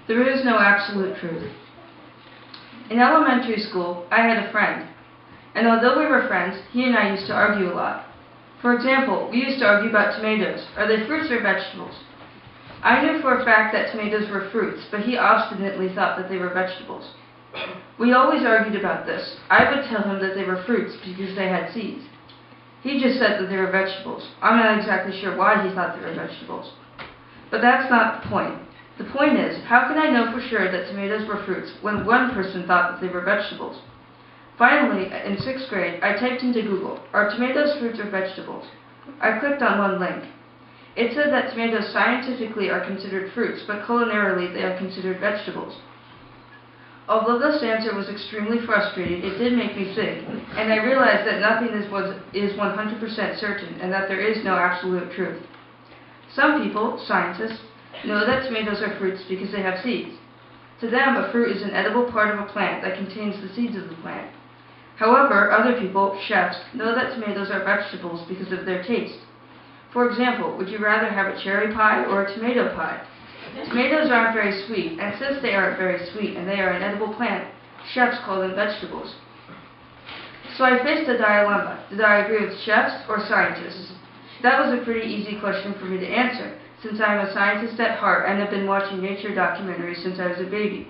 There is no absolute truth. In elementary school, I had a friend, and although we were friends, he and I used to argue a lot. For example, we used to argue about tomatoes. Are they fruits or vegetables? I knew for a fact that tomatoes were fruits, but he obstinately thought that they were vegetables. We always argued about this. I would tell him that they were fruits because they had seeds. He just said that they were vegetables. I'm not exactly sure why he thought they were vegetables. But that's not the point. The point is, how can I know for sure that tomatoes were fruits when one person thought that they were vegetables? Finally, in 6th grade, I typed into Google, are tomatoes fruits or vegetables? I clicked on one link. It said that tomatoes scientifically are considered fruits, but culinarily they are considered vegetables. Although this answer was extremely frustrating, it did make me think, and I realized that nothing is 100% certain, and that there is no absolute truth. Some people, scientists, know that tomatoes are fruits because they have seeds. To them, a fruit is an edible part of a plant that contains the seeds of the plant. However, other people, chefs, know that tomatoes are vegetables because of their taste. For example, would you rather have a cherry pie or a tomato pie? Tomatoes aren't very sweet, and since they aren't very sweet and they are an edible plant, chefs call them vegetables. So I faced a dilemma. Did I agree with chefs or scientists? That was a pretty easy question for me to answer, since I am a scientist at heart and have been watching nature documentaries since I was a baby.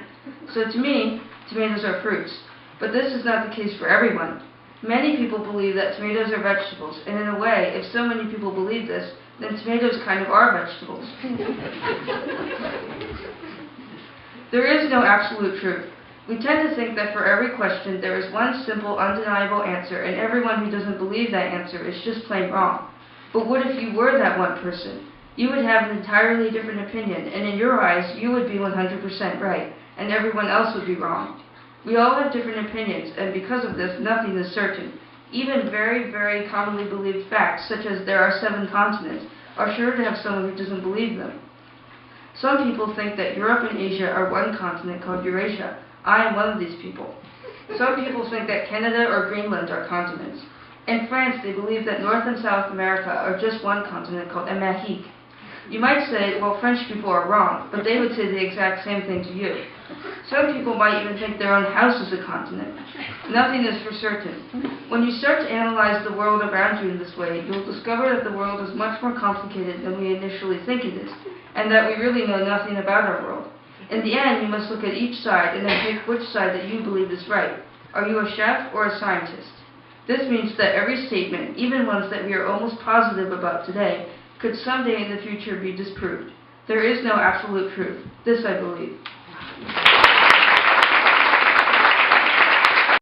So to me, tomatoes are fruits. But this is not the case for everyone. Many people believe that tomatoes are vegetables, and in a way, if so many people believe this, then tomatoes kind of are vegetables. There is no absolute truth. We tend to think that for every question there is one simple, undeniable answer, and everyone who doesn't believe that answer is just plain wrong. But what if you were that one person? You would have an entirely different opinion, and in your eyes, you would be 100% right, and everyone else would be wrong. We all have different opinions, and because of this, nothing is certain. Even very, very commonly believed facts, such as there are 7 continents, are sure to have someone who doesn't believe them. Some people think that Europe and Asia are one continent called Eurasia. I am one of these people. Some people think that Canada or Greenland are continents. In France, they believe that North and South America are just one continent called Amérique. You might say, well, French people are wrong, but they would say the exact same thing to you. Some people might even think their own house is a continent. Nothing is for certain. When you start to analyze the world around you in this way, you'll discover that the world is much more complicated than we initially think it is, and that we really know nothing about our world. In the end, you must look at each side and then pick which side that you believe is right. Are you a chef or a scientist? This means that every statement, even ones that we are almost positive about today, could someday in the future be disproved. There is no absolute truth. This I believe.